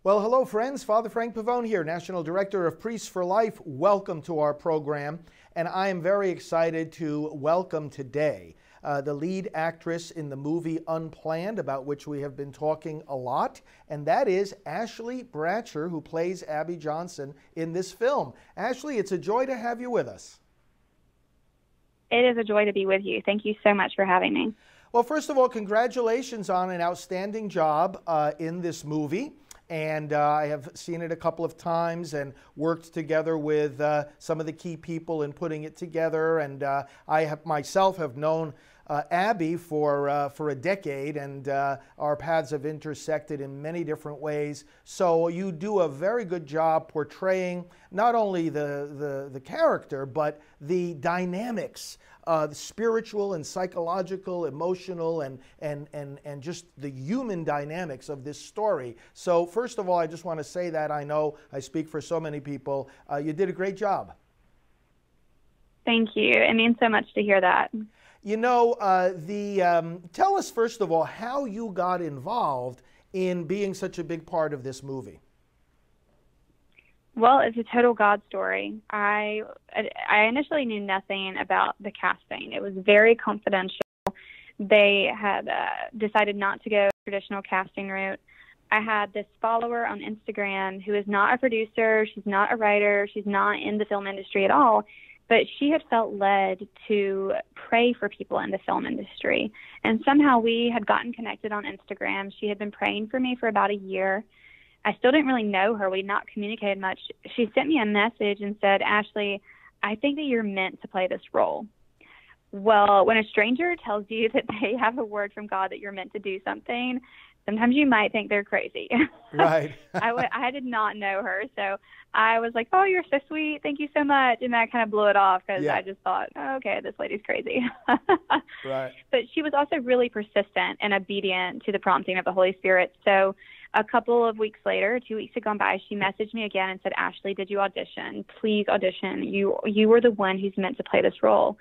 Well, hello, friends. Father Frank Pavone here, National Director of Priests for Life. Welcome to our program. And I am very excited to welcome today the lead actress in the movie Unplanned, about which we have been talking a lot, and that is Ashley Bratcher, who plays Abby Johnson in this film. Ashley, it's a joy to have you with us. It is a joy to be with you. Thank you so much for having me. Well, first of all, congratulations on an outstanding job in this movie. And I have seen it a couple of times and worked together with some of the key people in putting it together. And myself have known Abby for a decade, and our paths have intersected in many different ways. So you do a very good job portraying not only the character, but the dynamics, the spiritual and psychological, emotional, and just the human dynamics of this story. So first of all, I just want to say that I know I speak for so many people. You did a great job. Thank you. It means so much to hear that. You know, tell us first of all how you got involved in being such a big part of this movie. Well, it's a total God story. I initially knew nothing about the casting. It was very confidential. They had decided not to go traditional casting route. I had this follower on Instagram who is not a producer, she's not a writer, she's not in the film industry at all, but she had felt led to pray for people in the film industry. And somehow we had gotten connected on Instagram. She had been praying for me for about a year. I still didn't really know her. We'd not communicated much. She sent me a message and said, "Ashley, I think that you're meant to play this role." Well, when a stranger tells you that they have a word from God that you're meant to do something, sometimes you might think they're crazy. Right. I did not know her, so I was like, "Oh, you're so sweet. Thank you so much." And I kind of blew it off because I just thought, oh, okay, this lady's crazy. Right. But she was also really persistent and obedient to the prompting of the Holy Spirit. So a couple of weeks later, 2 weeks had gone by, she messaged me again and said, "Ashley, did you audition? Please audition. You were the one who's meant to play this role."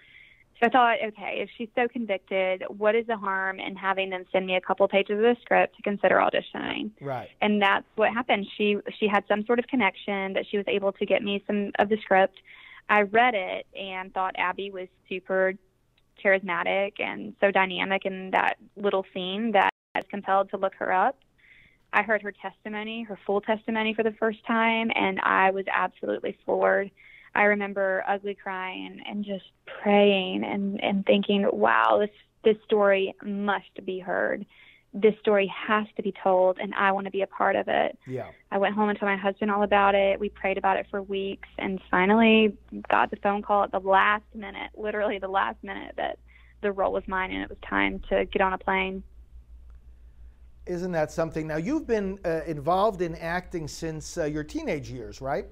So I thought, okay, if she's so convicted, what is the harm in having them send me a couple pages of the script to consider auditioning? Right. And that's what happened. She had some sort of connection that she was able to get me some of the script. I read it and thought Abby was super charismatic and so dynamic in that little scene that I was compelled to look her up. I heard her testimony, her full testimony for the first time, and I was absolutely floored. I remember ugly crying and just praying and thinking, wow, this story must be heard. This story has to be told, and I want to be a part of it. Yeah. I went home and told my husband all about it. We prayed about it for weeks, and finally got the phone call at the last minute, literally the last minute, that the role was mine and it was time to get on a plane. Isn't that something? Now, you've been involved in acting since your teenage years, right?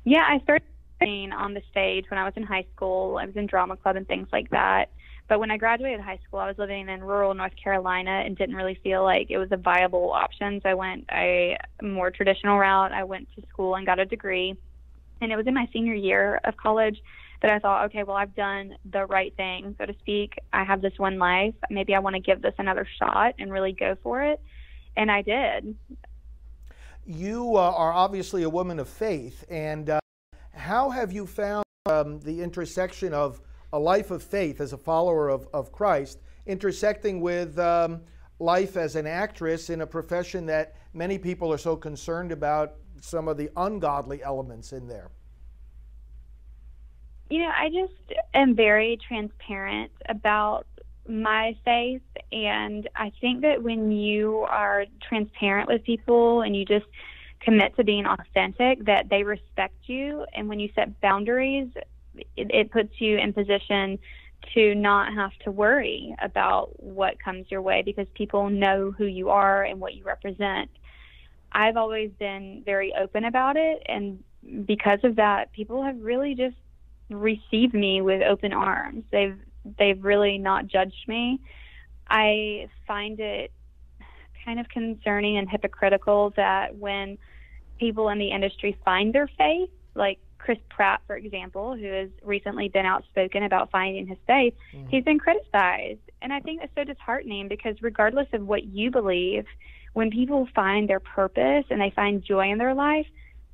Yeah, I started acting on the stage when I was in high school. I was in drama club and things like that. But when I graduated high school, I was living in rural North Carolina and didn't really feel like it was a viable option. So I went a more traditional route. I went to school and got a degree. And it was in my senior year of college that I thought, okay, well, I've done the right thing, so to speak. I have this one life. Maybe I want to give this another shot and really go for it. And I did. You are obviously a woman of faith, and how have you found the intersection of a life of faith as a follower of Christ intersecting with life as an actress in a profession that many people are so concerned about some of the ungodly elements in there? You know, I just am very transparent about my faith, and I think that when you are transparent with people and you just commit to being authentic, that they respect you. And when you set boundaries, it puts you in position to not have to worry about what comes your way because people know who you are and what you represent. I've always been very open about it, and because of that, people have really just received me with open arms. They've really not judged me. I find it kind of concerning and hypocritical that when people in the industry find their faith, like Chris Pratt, for example, who has recently been outspoken about finding his faith, he's been criticized. And I think that's so disheartening because regardless of what you believe, when people find their purpose and they find joy in their life,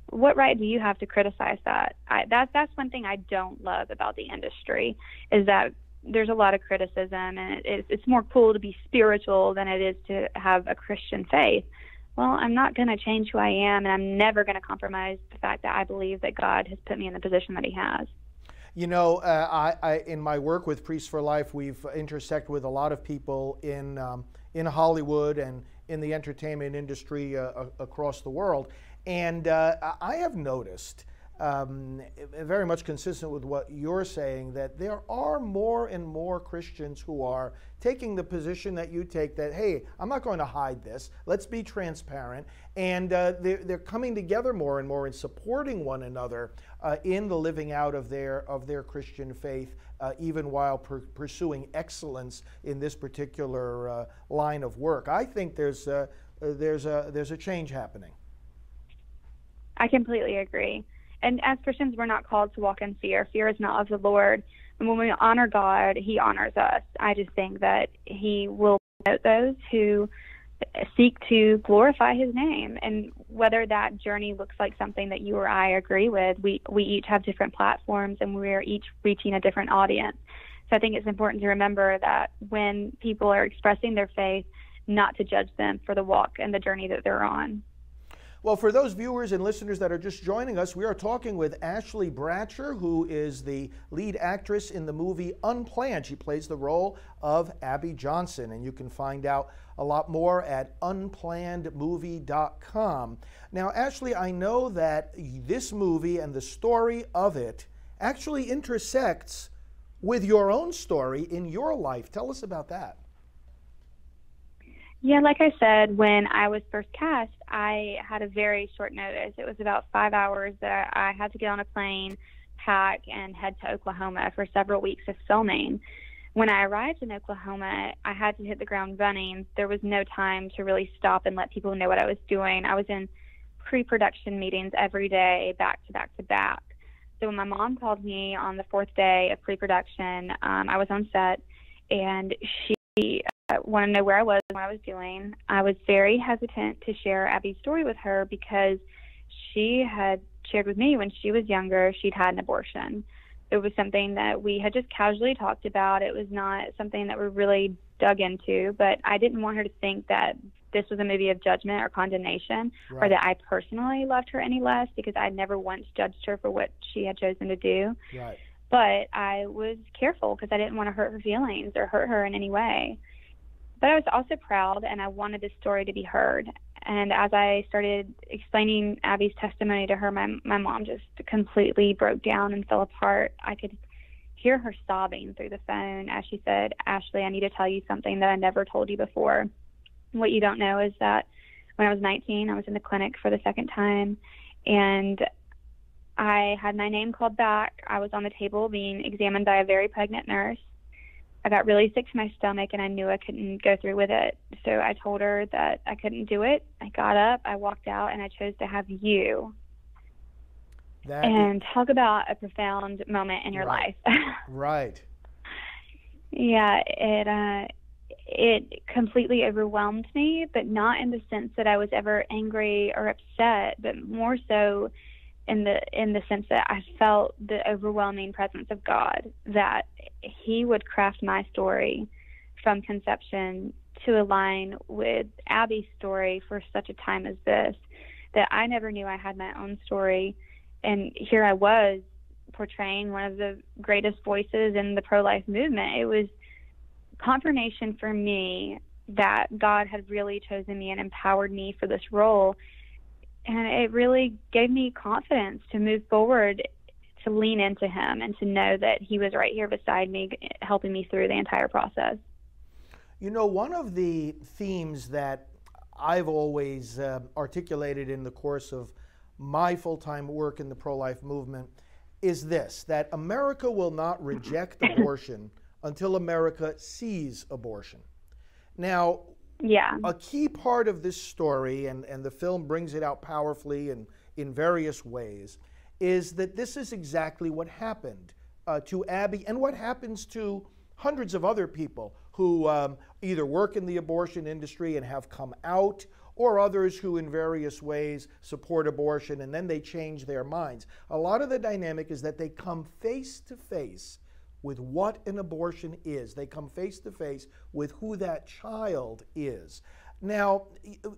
what right do you have to criticize that? That's one thing I don't love about the industry, is that there's a lot of criticism, and it's more cool to be spiritual than it is to have a Christian faith. Well, I'm not going to change who I am, and I'm never going to compromise the fact that I believe that God has put me in the position that he has. You know, I in my work with Priests for Life, we've intersected with a lot of people in Hollywood and in the entertainment industry across the world. And I have noticed, very much consistent with what you're saying, that there are more and more Christians who are taking the position that you take, that, hey, I'm not going to hide this. Let's be transparent. And they're coming together more and more and supporting one another in the living out of their Christian faith, even while pursuing excellence in this particular line of work. I think there's a change happening. I completely agree. And as Christians, we're not called to walk in fear. Fear is not of the Lord. And when we honor God, he honors us. I just think that he will promote those who seek to glorify his name. And whether that journey looks like something that you or I agree with, we each have different platforms, and we're each reaching a different audience. So I think it's important to remember that when people are expressing their faith, not to judge them for the walk and the journey that they're on. Well, for those viewers and listeners that are just joining us, we are talking with Ashley Bratcher, who is the lead actress in the movie Unplanned. She plays the role of Abby Johnson, and you can find out a lot more at unplannedmovie.com. Now, Ashley, I know that this movie and the story of it actually intersects with your own story in your life. Tell us about that. Yeah, like I said, when I was first cast, I had a very short notice. It was about 5 hours that I had to get on a plane, pack, and head to Oklahoma for several weeks of filming. When I arrived in Oklahoma, I had to hit the ground running. There was no time to really stop and let people know what I was doing. I was in pre-production meetings every day, back to back to back. So when my mom called me on the fourth day of pre-production, I was on set, and she wanted to know where I was and what I was doing. I was very hesitant to share Abby's story with her because she had shared with me when she was younger she'd had an abortion. It was something that we had just casually talked about. It was not something that we really dug into, but I didn't want her to think that this was a movie of judgment or condemnation, right, or that I personally loved her any less, because I never once judged her for what she had chosen to do. Right. But I was careful because I didn't want to hurt her feelings or hurt her in any way. But I was also proud, and I wanted this story to be heard. And as I started explaining Abby's testimony to her, my mom just completely broke down and fell apart. I could hear her sobbing through the phone as she said, "Ashley, I need to tell you something that I never told you before. What you don't know is that when I was 19, I was in the clinic for the second time, and I had my name called back. I was on the table being examined by a very pregnant nurse. I got really sick to my stomach, and I knew I couldn't go through with it. So I told her that I couldn't do it. I got up, I walked out, and I chose to have you." And talk about a profound moment in your life. Right. Yeah, it completely overwhelmed me, but not in the sense that I was ever angry or upset, but more so in the sense that I felt the overwhelming presence of God, that he would craft my story from conception to align with Abby's story for such a time as this, that I never knew I had my own story. And here I was portraying one of the greatest voices in the pro-life movement. It was confirmation for me that God had really chosen me and empowered me for this role. And it really gave me confidence to move forward, to lean into him, and to know that he was right here beside me, helping me through the entire process. You know, one of the themes that I've always articulated in the course of my full-time work in the pro-life movement is this, that America will not reject abortion until America sees abortion. Now, a key part of this story, and the film brings it out powerfully and in various ways, is that this is exactly what happened to Abby, and what happens to hundreds of other people who either work in the abortion industry and have come out, or others who in various ways support abortion and then they change their minds. A lot of the dynamic is that they come face to face with what an abortion is. They come face to face with who that child is. Now,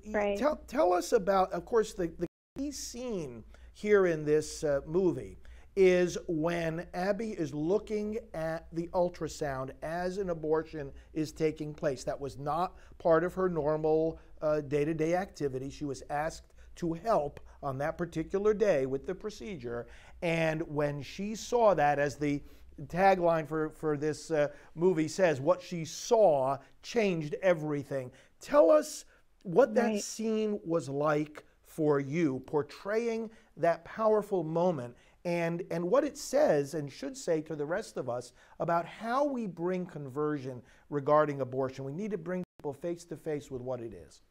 Right. tell us about, of course, the key scene here in this movie is when Abby is looking at the ultrasound as an abortion is taking place. That was not part of her normal day-to-day activity. She was asked to help on that particular day with the procedure. And when she saw that, as the tagline for this movie says, what she saw changed everything. Tell us what that Right. scene was like for you, portraying that powerful moment, and what it says and should say to the rest of us about how we bring conversion regarding abortion. We need to bring people face to face with what it is.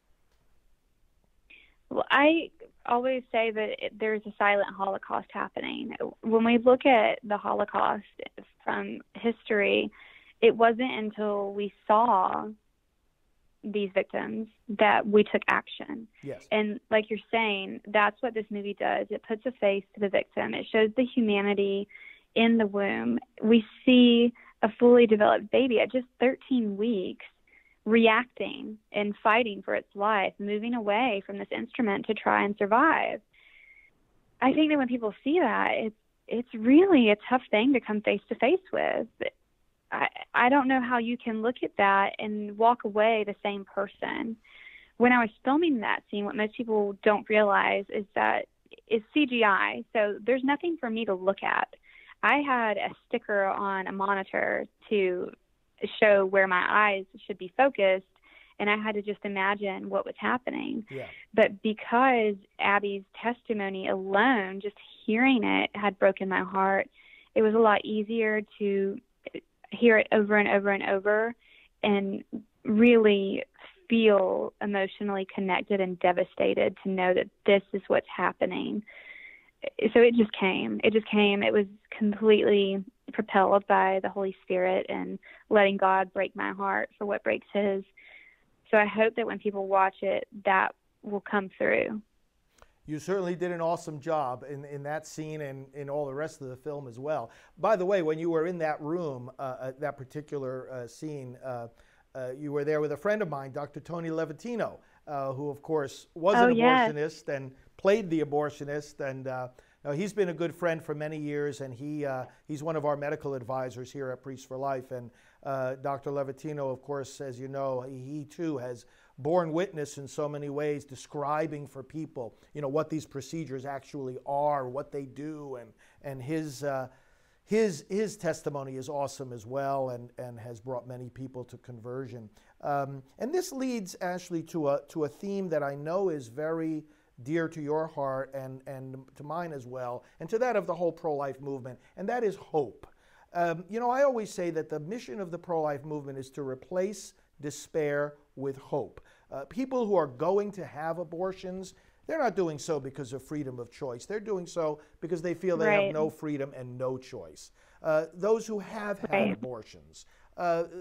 Well, I always say that there's a silent Holocaust happening. When we look at the Holocaust from history, it wasn't until we saw these victims that we took action. Yes. And like you're saying, that's what this movie does. It puts a face to the victim. It shows the humanity in the womb. We see a fully developed baby at just 13 weeks reacting and fighting for its life, moving away from this instrument to try and survive. I think that when people see that, it's really a tough thing to come face to face with. I don't know how you can look at that and walk away the same person. When I was filming that scene, what most people don't realize is that it's CGI, so there's nothing for me to look at. I had a sticker on a monitor to show where my eyes should be focused, and I had to just imagine what was happening. Yeah. But because Abby's testimony alone, just hearing it, had broken my heart, it was a lot easier to hear it over and over and over and really feel emotionally connected and devastated to know that this is what's happening. So it just came. It was completely propelled by the Holy Spirit and letting God break my heart for what breaks his. So I hope that when people watch it, that will come through. You certainly did an awesome job in that scene and in all the rest of the film as well. By the way, when you were in that room, that particular scene, you were there with a friend of mine, Dr. Tony Levatino, who, of course, was an abortionist and played the abortionist. And he's been a good friend for many years, and he's one of our medical advisors here at Priests for Life. And Dr. Levatino, of course, as you know, he too has borne witness in so many ways, describing for people, what these procedures actually are, what they do, and his testimony is awesome as well, and has brought many people to conversion. And this leads, Ashley, to a theme that I know is very dear to your heart and to mine as well, and to that of the whole pro-life movement, and that is hope. I always say that the mission of the pro-life movement is to replace despair with hope. People who are going to have abortions, they're not doing so because of freedom of choice. They're doing so because they feel they have no freedom and no choice. Those who have had abortions,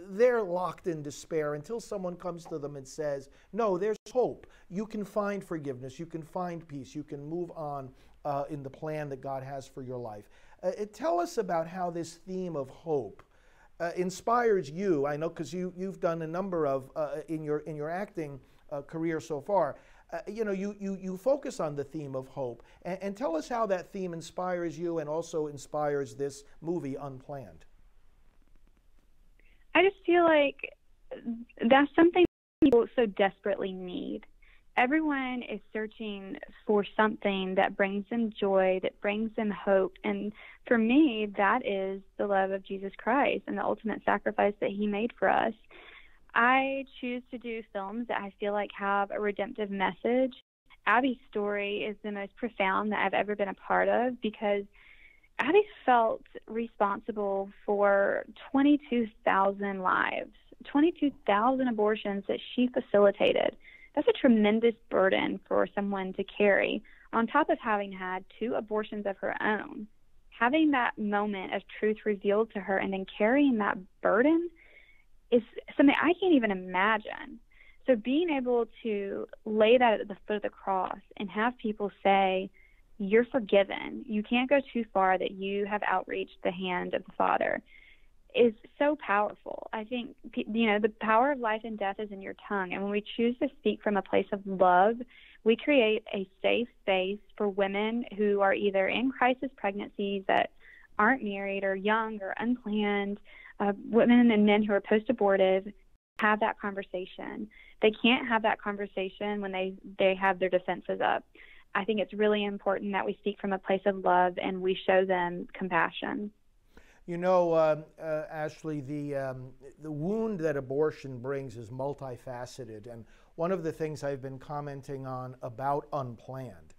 they're locked in despair until someone comes to them and says, no, there's hope. You can find forgiveness. You can find peace. You can move on in the plan that God has for your life. Tell us about how this theme of hope inspires you. I know because you've done a number of in your acting career so far. You focus on the theme of hope, and tell us how that theme inspires you and also inspires this movie, Unplanned. I just feel like that's something people so desperately need. Everyone is searching for something that brings them joy, that brings them hope. And for me, that is the love of Jesus Christ and the ultimate sacrifice that he made for us. I choose to do films that I feel like have a redemptive message. Abby's story is the most profound that I've ever been a part of, because Abby felt responsible for 22,000 lives, 22,000 abortions that she facilitated. That's a tremendous burden for someone to carry, on top of having had 2 abortions of her own. Having that moment of truth revealed to her and then carrying that burden is something I can't even imagine. So being able to lay that at the foot of the cross and have people say, you're forgiven, you can't go too far, that you have outreached the hand of the Father, is so powerful. I think, the power of life and death is in your tongue. And when we choose to speak from a place of love, we create a safe space for women who are either in crisis pregnancies, that aren't married, or young or unplanned, women and men who are post-abortive, have that conversation. They can't have that conversation when they have their defenses up. I think it's really important that we speak from a place of love and we show them compassion. You know, Ashley, the wound that abortion brings is multifaceted, and one of the things I've been commenting on about Unplanned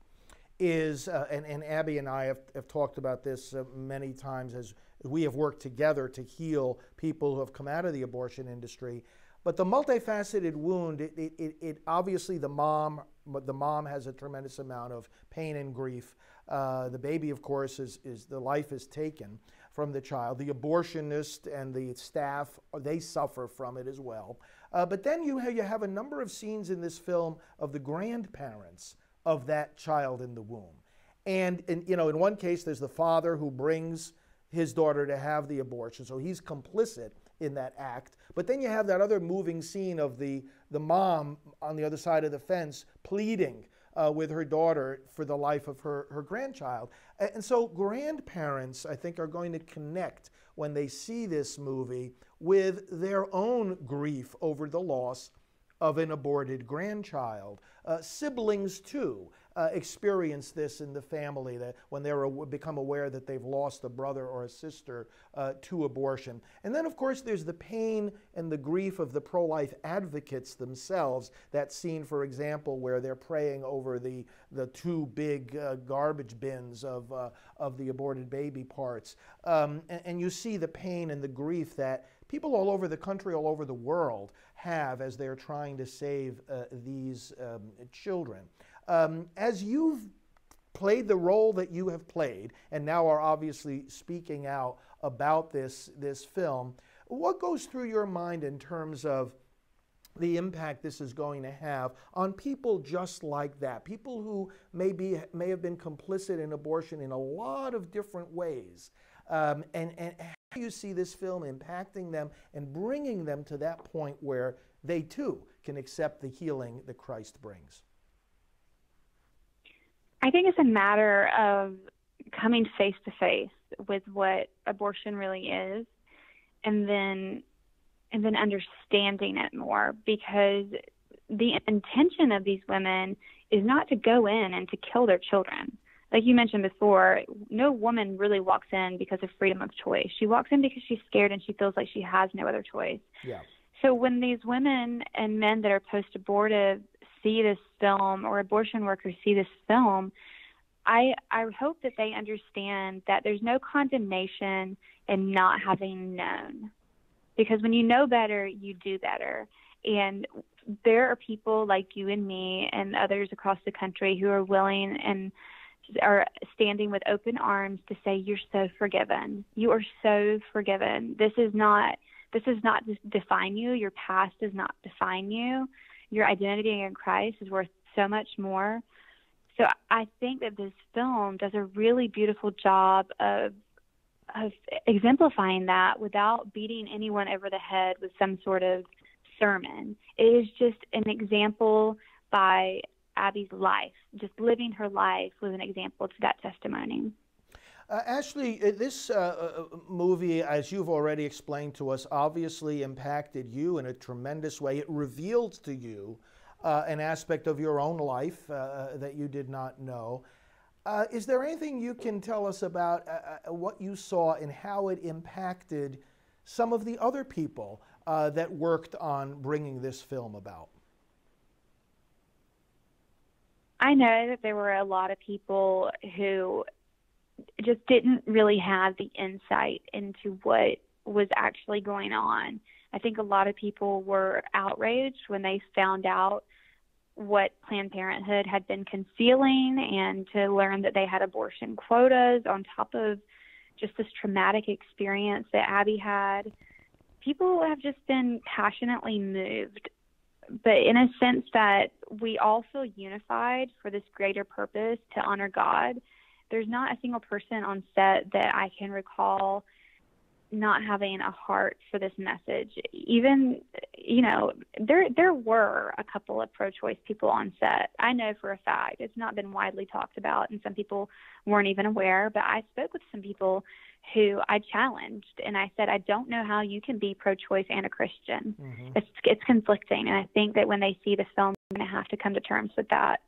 is, and Abby and I have talked about this many times as we have worked together to heal people who have come out of the abortion industry. But the multifaceted wound, it obviously the mom has a tremendous amount of pain and grief. The baby, of course, is the life is taken from the child. The abortionist and the staff, they suffer from it as well. But then you have a number of scenes in this film of the grandparents of that child in the womb. And in one case, there's the father who brings his daughter to have the abortion, so he's complicit in that act. But then you have that other moving scene of the mom on the other side of the fence pleading with her daughter for the life of her grandchild. And so grandparents, I think, are going to connect when they see this movie with their own grief over the loss of an aborted grandchild. Siblings, too, experience this in the family, that when they become aware that they've lost a brother or a sister to abortion. And then, of course, there's the pain and the grief of the pro-life advocates themselves. That scene, for example, where they're praying over the two big garbage bins of the aborted baby parts. And you see the pain and the grief that people all over the country, all over the world, have as they're trying to save these children. As you've played the role that you have played, and now are obviously speaking out about this film, what goes through your mind in terms of the impact this is going to have on people just like that, people who may have been complicit in abortion in a lot of different ways, and how do you see this film impacting them and bringing them to that point where they too can accept the healing that Christ brings? I think it's a matter of coming face to face with what abortion really is, and then understanding it more, because the intention of these women is not to go in and to kill their children. Like you mentioned before, no woman really walks in because of freedom of choice. She walks in because she's scared and she feels like she has no other choice. Yeah. So when these women and men that are post-abortive see this film, or abortion workers see this film, I hope that they understand that there's no condemnation in not having known. Because when you know better, you do better. And there are people like you and me and others across the country who are willing and are standing with open arms to say, you're so forgiven. You are so forgiven. This does not define you. Your past does not define you. Your identity in Christ is worth so much more. So I think that this film does a really beautiful job of exemplifying that without beating anyone over the head with some sort of sermon. It is just an example by Abby's life. Just living her life was an example to that testimony. Ashley, this movie, as you've already explained to us, obviously impacted you in a tremendous way. It revealed to you an aspect of your own life that you did not know. Is there anything you can tell us about what you saw and how it impacted some of the other people that worked on bringing this film about? I know that there were a lot of people who just didn't really have the insight into what was actually going on. I think a lot of people were outraged when they found out what Planned Parenthood had been concealing, and to learn that they had abortion quotas on top of just this traumatic experience that Abby had. People have just been passionately moved but in a sense that we all feel unified for this greater purpose to honor God. There's not a single person on set that I can recall not having a heart for this message. Even, there were a couple of pro-choice people on set. I know for a fact. It's not been widely talked about, and some people weren't even aware, but I spoke with some people who I challenged, and I said, I don't know how you can be pro-choice and a Christian. Mm-hmm. It's conflicting, and I think that when they see the film, they're going to have to come to terms with that.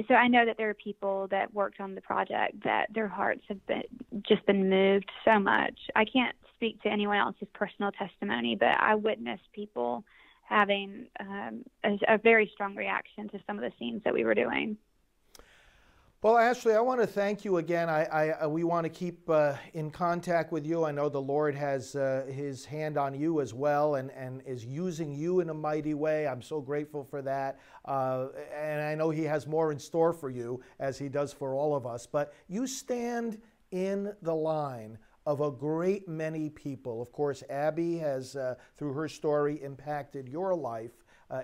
So I know that there are people that worked on the project that their hearts have been moved so much. I can't speak to anyone else's personal testimony, but I witnessed people having a very strong reaction to some of the scenes that we were doing. Well, Ashley, I want to thank you again. We want to keep in contact with you. I know the Lord has his hand on you as well and is using you in a mighty way. I'm so grateful for that. And I know he has more in store for you, as he does for all of us. But you stand in the line of a great many people. Of course, Abby has, through her story, impacted your life.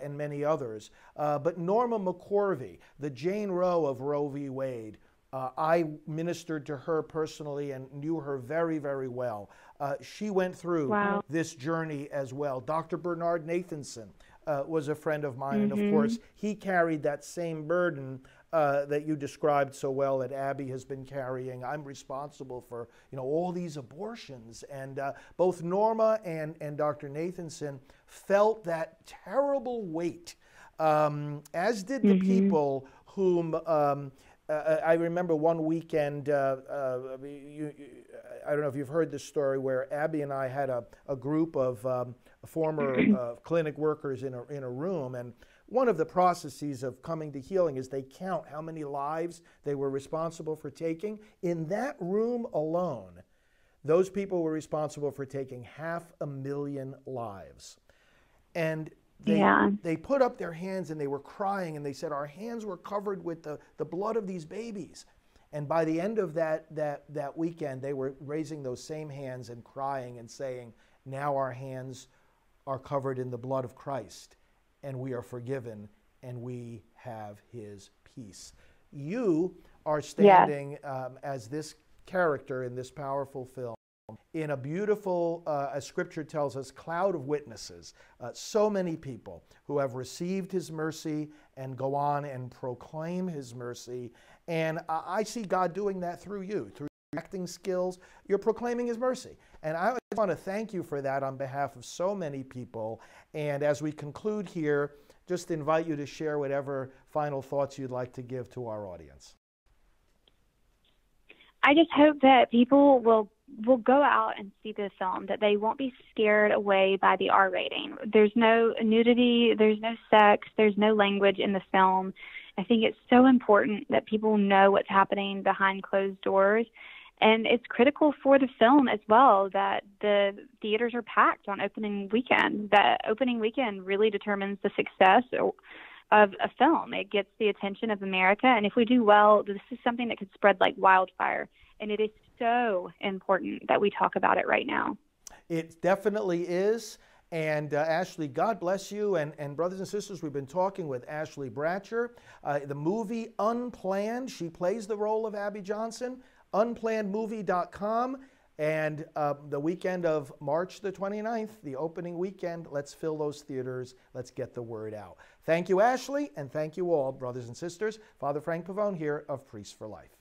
And many others. But Norma McCorvey, the Jane Roe of Roe v. Wade, I ministered to her personally and knew her very, very well. She went through this journey as well. Dr. Bernard Nathanson was a friend of mine, and of course, he carried that same burden that you described so well that Abby has been carrying. I'm responsible for all these abortions, and both Norma and Dr. Nathanson felt that terrible weight, as did the people whom I remember one weekend. I don't know if you've heard this story, where Abby and I had a group of former clinic workers in a room, and one of the processes of coming to healing is they count how many lives they were responsible for taking. In that room alone, those people were responsible for taking 500,000 lives. And they put up their hands and they were crying, and they said, our hands were covered with the blood of these babies. And by the end of that weekend, they were raising those same hands and crying and saying, now our hands are covered in the blood of Christ, and we are forgiven, and we have his peace. You are standing as this character in this powerful film in a beautiful, as Scripture tells us, cloud of witnesses. So many people who have received his mercy and go on and proclaim his mercy. And I see God doing that through you, through your acting skills. You're proclaiming his mercy. And I want to thank you for that on behalf of so many people. And as we conclude here, just invite you to share whatever final thoughts you'd like to give to our audience. I just hope that people will go out and see the film, that they won't be scared away by the R rating. There's no nudity, there's no sex, there's no language in the film. I think it's so important that people know what's happening behind closed doors. And it's critical for the film as well that the theaters are packed on opening weekend. That opening weekend really determines the success of a film. It gets the attention of America, and if we do well, this is something that could spread like wildfire, and it is so important that we talk about it right now. It definitely is. And Ashley, God bless you. And brothers and sisters, we've been talking with Ashley Bratcher. The movie Unplanned, she plays the role of Abby Johnson. Unplannedmovie.com. And the weekend of March the 29th, the opening weekend, let's fill those theaters. Let's get the word out. Thank you, Ashley, and thank you all, brothers and sisters. Father Frank Pavone here of Priests for Life.